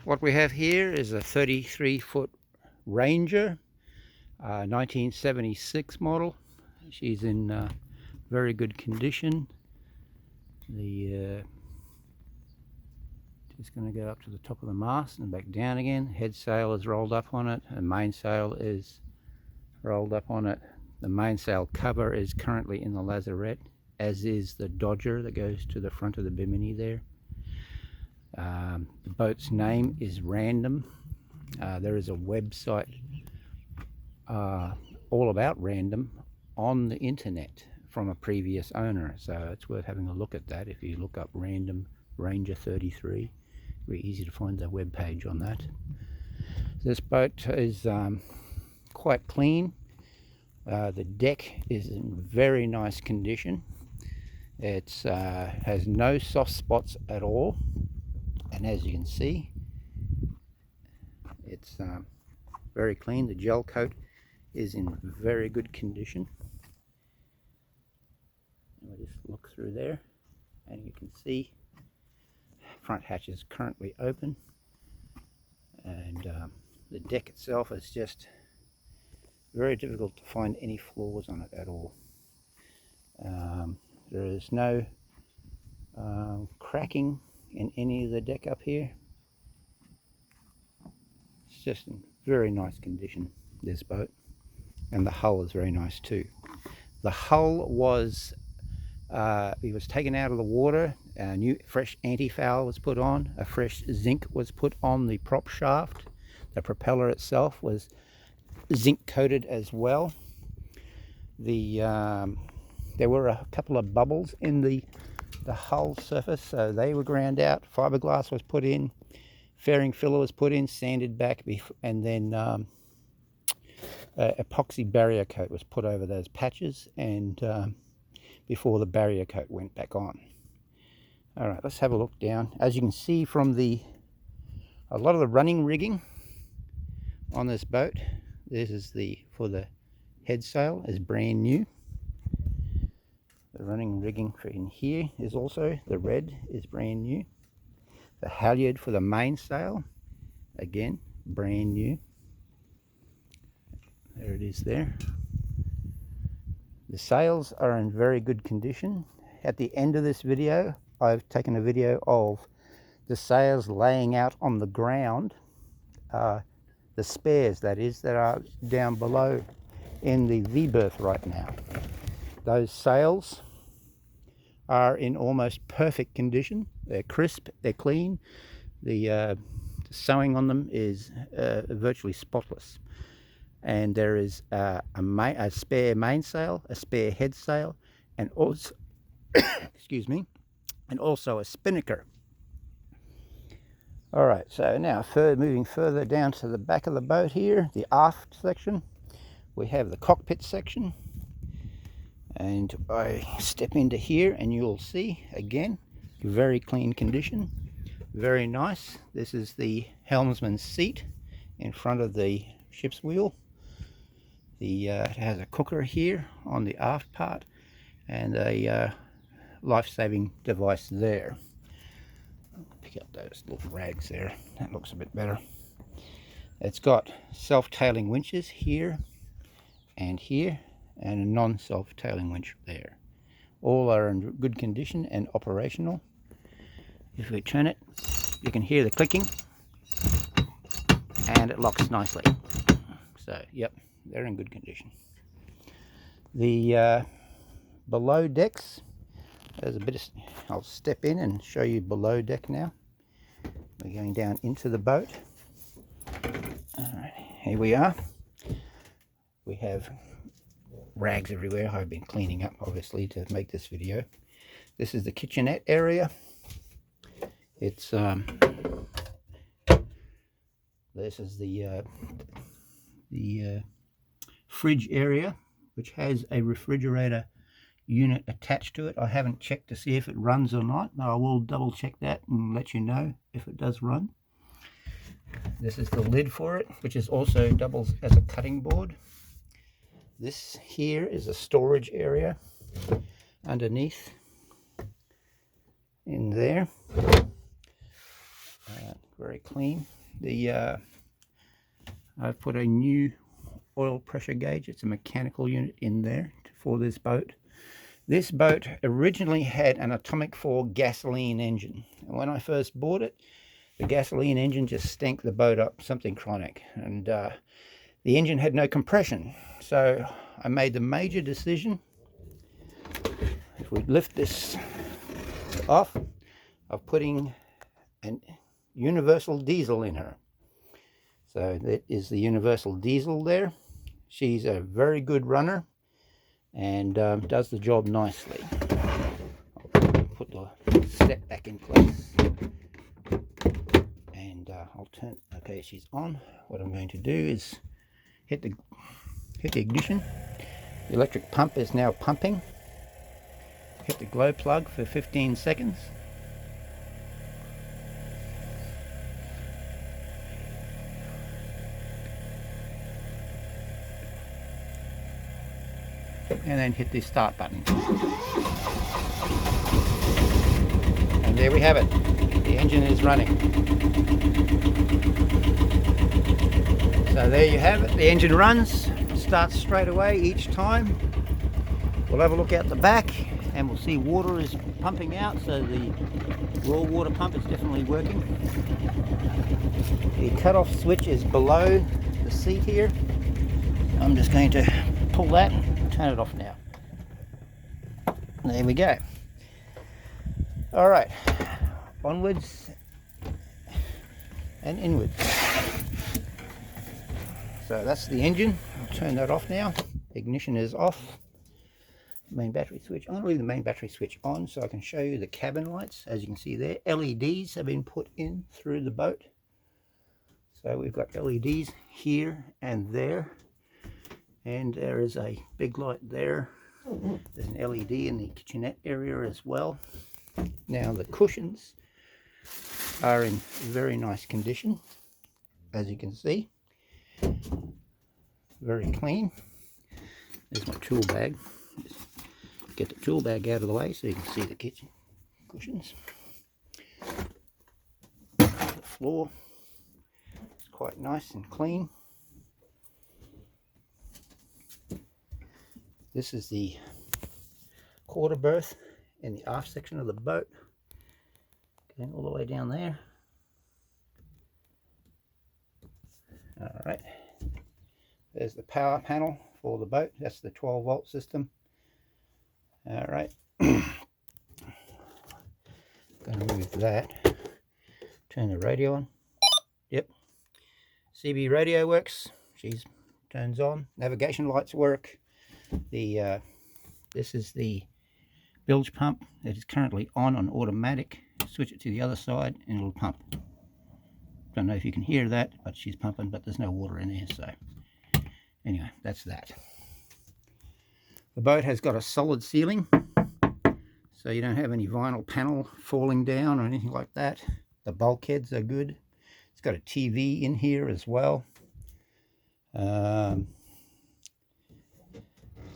What we have here is a 33-foot Ranger, 1976 model. She's in very good condition. Just going to go up to the top of the mast and back down again. Head sail is rolled up on it, and mainsail is rolled up on it. The mainsail cover is currently in the lazarette, as is the dodger that goes to the front of the bimini there. The boat's name is Random. There is a website all about Random on the internet from a previous owner, so it's worth having a look at that. If you look up Random Ranger 33, very easy to find the web page on that. This boat is quite clean. The deck is in very nice condition. It has no soft spots at all, and as you can see, it's very clean. The gel coat is in very good condition. We'll just look through there, and you can see front hatch is currently open, and the deck itself is just very difficult to find any flaws on it at all. There is no cracking in any of the deck up here. It's just in very nice condition, this boat, and the hull is very nice too. The hull was it was taken out of the water. A new fresh anti-foul was put on. A fresh zinc was put on the prop shaft. The propeller itself was zinc coated as well. There were a couple of bubbles in the hull surface, so they were ground out. Fiberglass was put in, fairing filler was put in, sanded back, and then epoxy barrier coat was put over those patches, and before the barrier coat went back on. All right, let's have a look down. As you can see from a lot of the running rigging on this boat, this is for the head sail is brand new. The running rigging for in here is also, the red is brand new. The halyard for the mainsail, again, brand new. There it is there. The sails are in very good condition. At the end of this video, I've taken a video of the sails laying out on the ground, the spares that is, that are down below in the v-berth right now. Those sails are in almost perfect condition. They're crisp, they're clean. The sewing on them is virtually spotless. And there is a spare mainsail, a spare head sail, and also excuse me, and also a spinnaker. All right, so now moving further down to the back of the boat here, the aft section, we have the cockpit section. And I step into here and you'll see, again, very clean condition, very nice. This is the helmsman's seat in front of the ship's wheel. It has a cooker here on the aft part and a life-saving device there. Pick up those little rags there, that looks a bit better. It's got self-tailing winches here, and a non-self-tailing winch there. All are in good condition and operational. If we turn it, you can hear the clicking, and it locks nicely. So, yep, they're in good condition. The below decks, there's a bit of, I'll step in and show you below deck now. We're going down into the boat. All right, here we are. We have rags everywhere. I've been cleaning up, obviously, to make this video. This is the kitchenette area. It's this is the fridge area, which has a refrigerator unit attached to it. I haven't checked to see if it runs or not, but I will double check that and let you know if it does run. This is the lid for it, which is also doubles as a cutting board. This here is a storage area underneath in there. Very clean. I've put a new oil pressure gauge. It's a mechanical unit in there for this boat. This boat originally had an atomic 4 gasoline engine. And when I first bought it, the gasoline engine just stank the boat up, something chronic. And the engine had no compression. So I made the major decision, if we lift this off, of putting an universal diesel in her. So that is the universal diesel there. She's a very good runner and does the job nicely. I'll put the step back in place and I'll turn. Okay, she's on. What I'm going to do is hit the ignition. The electric pump is now pumping. Hit the glow plug for 15 seconds. And then hit the start button. And there we have it. The engine is running. So there you have it. The engine runs, starts straight away each time. We'll have a look out the back and we'll see water is pumping out. So the raw water pump is definitely working. The cutoff switch is below the seat here. I'm just going to pull that and turn it off now. There we go. All right, onwards and inwards. So that's the engine. I'll turn that off now. Ignition is off. Main battery switch on. I'll leave the main battery switch on so I can show you the cabin lights. As you can see there, LEDs have been put in through the boat. So we've got LEDs here and there. And there is a big light there. There's an LED in the kitchenette area as well. Now the cushions are in very nice condition, as you can see. Very clean. There's my tool bag. Just get the tool bag out of the way so you can see the kitchen cushions. The floor is quite nice and clean. This is the quarter berth in the aft section of the boat, going all the way down there. All right, there's the power panel for the boat. That's the 12-volt system. All right, going to move that. Turn the radio on. Yep, CB radio works. She's turns on. Navigation lights work. This is the bilge pump that is currently on automatic. Switch it to the other side and it'll pump. Don't know if you can hear that, but she's pumping, but there's no water in there. So anyway, that's that. The boat has got a solid ceiling, so you don't have any vinyl panel falling down or anything like that. The bulkheads are good. It's got a TV in here as well.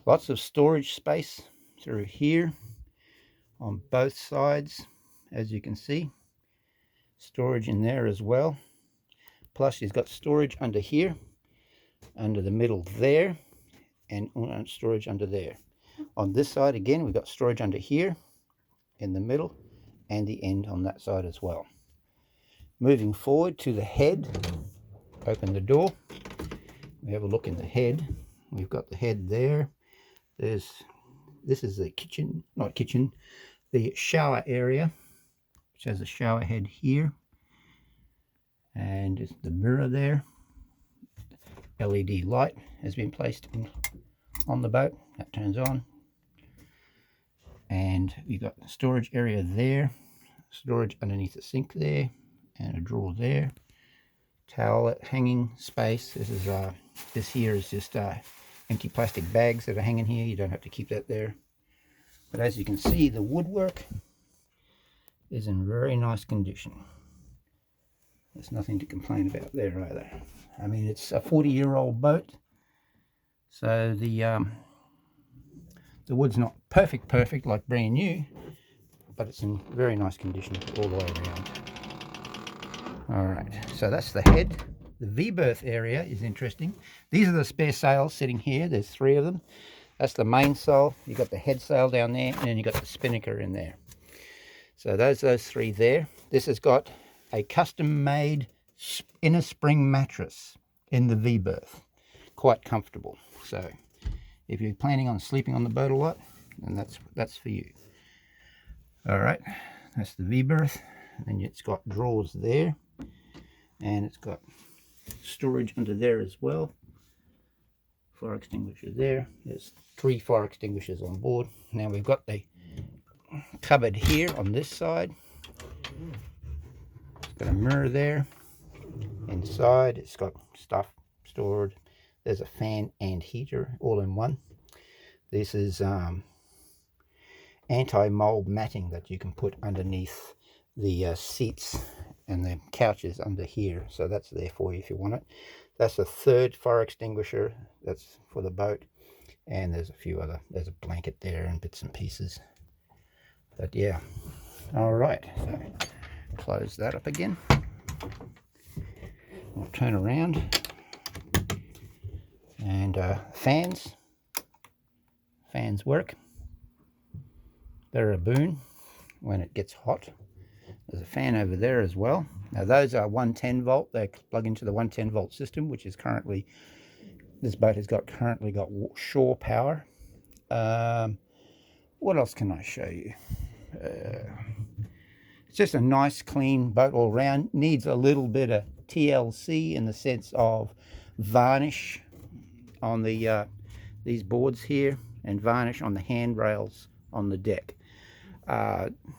Lots of storage space through here on both sides, as you can see. Storage in there as well. Plus she's got storage under here, under the middle there, and storage under there. On this side again, we've got storage under here, in the middle, and the end on that side as well. Moving forward to the head, open the door. We have a look in the head. We've got the head there. This is the kitchen, not kitchen, the shower area, which has a shower head here. And the mirror there. LED light has been placed on the boat. That turns on. And we've got the storage area there. Storage underneath the sink there. And a drawer there. Towel hanging space. This here is just empty plastic bags that are hanging here. You don't have to keep that there. But as you can see, the woodwork is in very nice condition. There's nothing to complain about there either. I mean, it's a 40-year-old boat, so the wood's not perfect like brand new, but it's in very nice condition all the way around. All right, so that's the head. The v-berth area is interesting. These are the spare sails sitting here. There's 3 of them. That's the main sail. You've got the head sail down there, and then you've got the spinnaker in there. So those 3 there. This has got a custom-made inner spring mattress in the v-berth. Quite comfortable. So if you're planning on sleeping on the boat a lot, then that's for you. All right, that's the v-berth. And it's got drawers there, and it's got storage under there as well. Fire extinguisher there. There's 3 fire extinguishers on board. Now we've got the cupboard here on this side. It's got a mirror there. Inside it's got stuff stored. There's a fan and heater all in one. This is anti-mold matting that you can put underneath the seats and the couches under here, so that's there for you if you want it. That's a 3rd fire extinguisher. That's for the boat, and there's a few other, there's a blanket there and bits and pieces. But yeah, all right, so close that up again. We'll turn around, and fans work. They're a boon when it gets hot. There's a fan over there as well. Now those are 110 volt. They plug into the 110 volt system, which is currently, this boat has currently got shore power. What else can I show you? It's just a nice clean boat all round. Needs a little bit of TLC in the sense of varnish on the these boards here, and varnish on the handrails on the deck.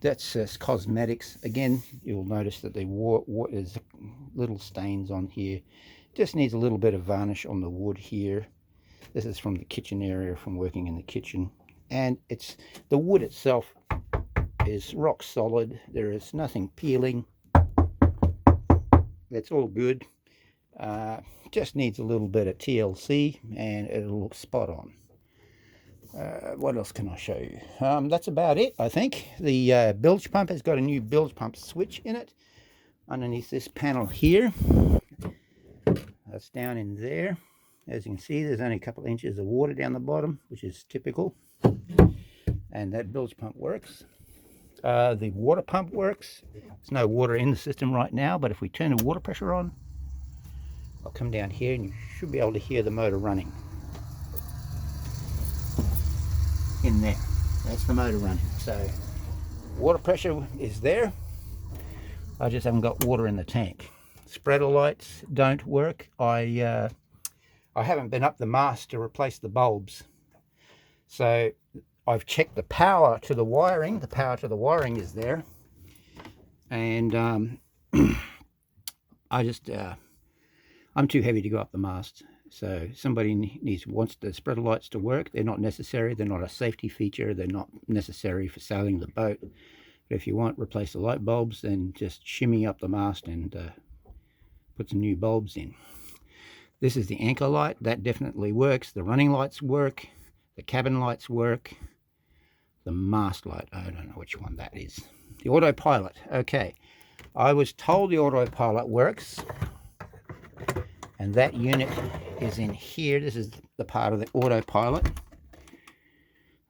That's just cosmetics. Again, you'll notice that there's little stains on here. Just needs a little bit of varnish on the wood here. This is from the kitchen area, from working in the kitchen. And the wood itself is rock solid. There is nothing peeling. It's all good. Just needs a little bit of TLC and it'll look spot on. What else can I show you? That's about it, I think. The bilge pump has got a new bilge pump switch in it underneath this panel here. That's down in there. As you can see, there's only a couple of inches of water down the bottom, which is typical. And that bilge pump works. The water pump works. There's no water in the system right now, but if we turn the water pressure on, I'll come down here and you should be able to hear the motor running. In there, that's the motor running. So water pressure is there. I just haven't got water in the tank. Spreader lights don't work. I haven't been up the mast to replace the bulbs, so I've checked the power to the wiring. The power to the wiring is there, and I'm too heavy to go up the mast. So somebody wants the spreader lights to work. They're not necessary. They're not a safety feature. They're not necessary for sailing the boat. But if you want to replace the light bulbs, then just shimmy up the mast and put some new bulbs in. This is the anchor light. That definitely works. The running lights work. The cabin lights work. The mast light, I don't know which one that is. The autopilot. Okay. I was told the autopilot works. And that unit is in here. This is the part of the autopilot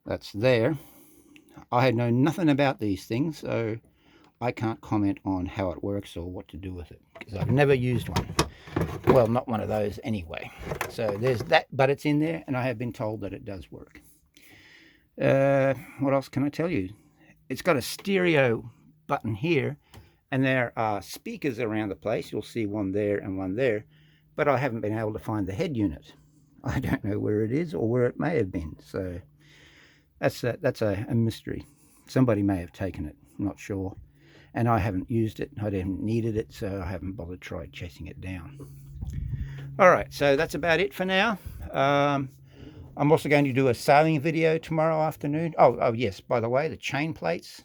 that's there. I know nothing about these things, so I can't comment on how it works or what to do with it, because I've never used one. Well, not one of those anyway. So there's that, but it's in there, and I have been told that it does work. What else can I tell you? It's got a stereo button here, and there are speakers around the place. You'll see one there and one there. But I haven't been able to find the head unit. I don't know where it is or where it may have been. So that's a mystery. Somebody may have taken it, I'm not sure. And I haven't used it. I haven't needed it, so I haven't bothered tried chasing it down. All right, so that's about it for now. I'm also going to do a sailing video tomorrow afternoon. Oh yes, by the way, the chain plates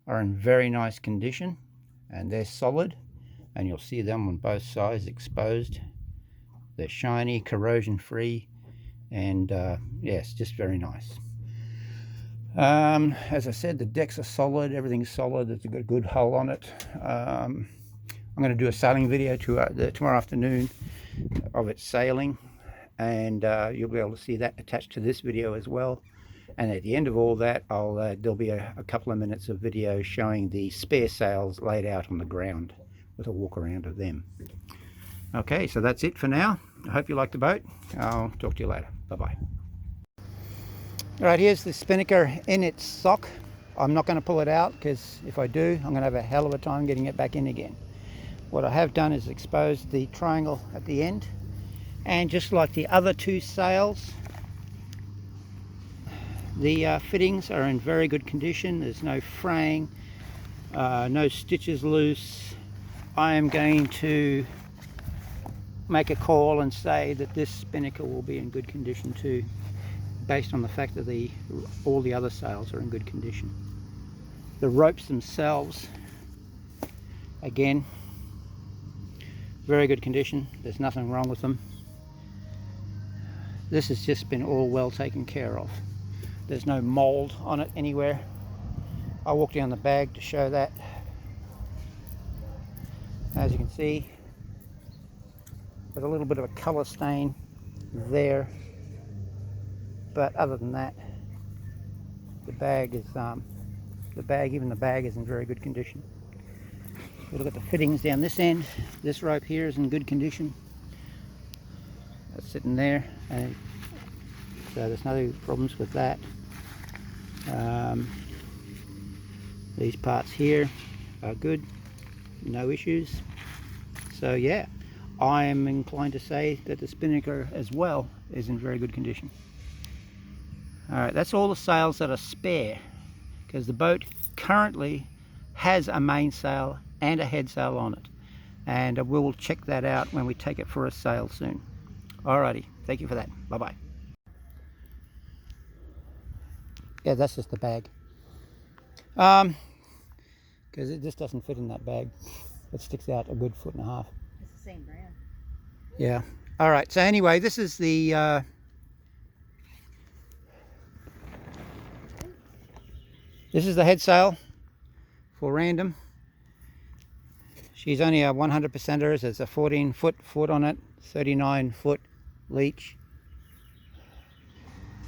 are in very nice condition and they're solid. And you'll see them on both sides exposed. They're shiny, corrosion free, and yes, just very nice. As I said, the decks are solid, everything's solid. It's got a good hull on it. I'm going to do a sailing video tomorrow afternoon of it sailing, and you'll be able to see that attached to this video as well. And at the end of all that, there'll be a couple of minutes of video showing the spare sails laid out on the ground with a walk around of them. Okay, so that's it for now. I hope you like the boat. I'll talk to you later. Bye-bye. All right, here's the spinnaker in its sock. I'm not going to pull it out because if I do, I'm going to have a hell of a time getting it back in again. What I have done is exposed the triangle at the end, and just like the other two sails, the fittings are in very good condition. There's no fraying, no stitches loose. I am going to make a call and say that this spinnaker will be in good condition too, based on the fact that all the other sails are in good condition. The ropes themselves, again, very good condition. There's nothing wrong with them. This has just been all well taken care of. There's no mold on it anywhere. I'll walk down the bag to show that. As you can see, there's a little bit of a colour stain there, but other than that, the bag is even the bag is in very good condition. We look at the fittings down this end. This rope here is in good condition. That's sitting there, and so there's no problems with that. These parts here are good, no issues. So yeah, I am inclined to say that the spinnaker as well is in very good condition. Alright, that's all the sails that are spare, because the boat currently has a mainsail and a headsail on it, and we'll check that out when we take it for a sail soon. Alrighty, thank you for that. Bye bye. Yeah, that's just the bag, because it just doesn't fit in that bag. It sticks out a good 1.5 feet. It's the same brand. Yeah. Alright, so anyway, this is the head sail for Random. She's only a 100%er. There's a 14-foot on it, 39-foot leech.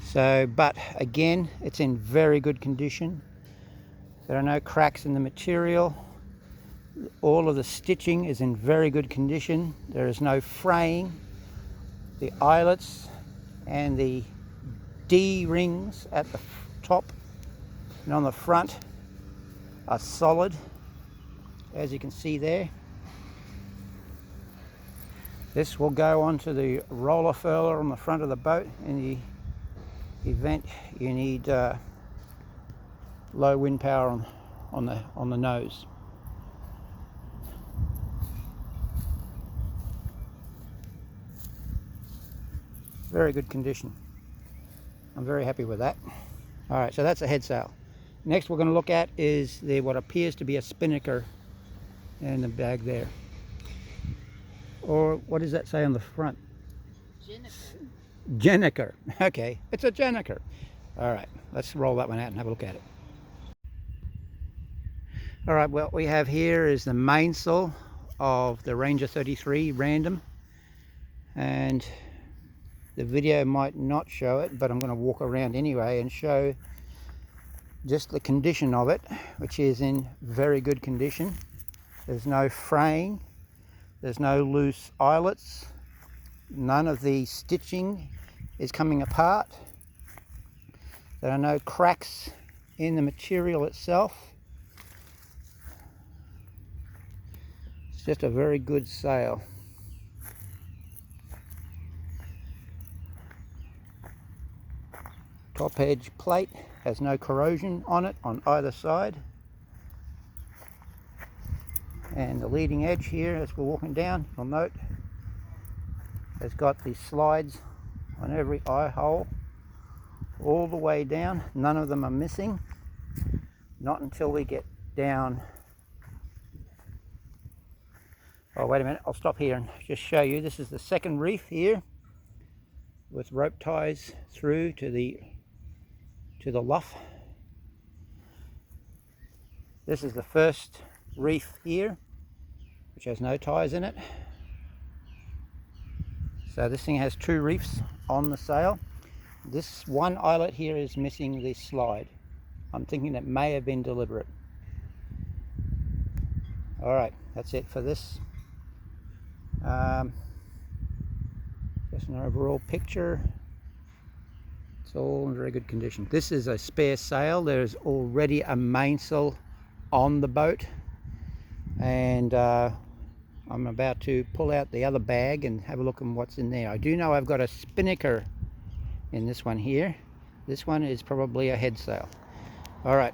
So, but again, it's in very good condition. There are no cracks in the material. All of the stitching is in very good condition. There is no fraying. The eyelets and the D-rings at the top and on the front are solid, as you can see there. This will go onto the roller furler on the front of the boat in the event you need low wind power on the nose. Very good condition. I'm very happy with that. All right, so that's a head sail. Next we're going to look at is what appears to be a spinnaker in the bag there. Or what does that say on the front? Jenniker. Okay, it's a Jenniker. All right, let's roll that one out and have a look at it. All right, what we have here is the mainsail of the Ranger 33 Random, and the video might not show it, but I'm going to walk around anyway and show just the condition of it, which is in very good condition. There's no fraying, there's no loose eyelets, none of the stitching is coming apart, there are no cracks in the material itself. It's just a very good sail. Top edge plate has no corrosion on it on either side, and the leading edge here, as we're walking down, you'll note has got the slides on every eye hole all the way down. None of them are missing, not until we get down. Oh, wait a minute, I'll stop here and just show you. This is the second reef here with rope ties through to the luff. This is the first reef here, which has no tyres in it. So this thing has 2 reefs on the sail. This one eyelet here is missing the slide. I'm thinking it may have been deliberate. Alright, that's it for this. Just an overall picture. It's all in very good condition. This is a spare sail. There's already a mainsail on the boat, and I'm about to pull out the other bag and have a look at what's in there. I do know I've got a spinnaker in this one here. This one is probably a head sail. Alright.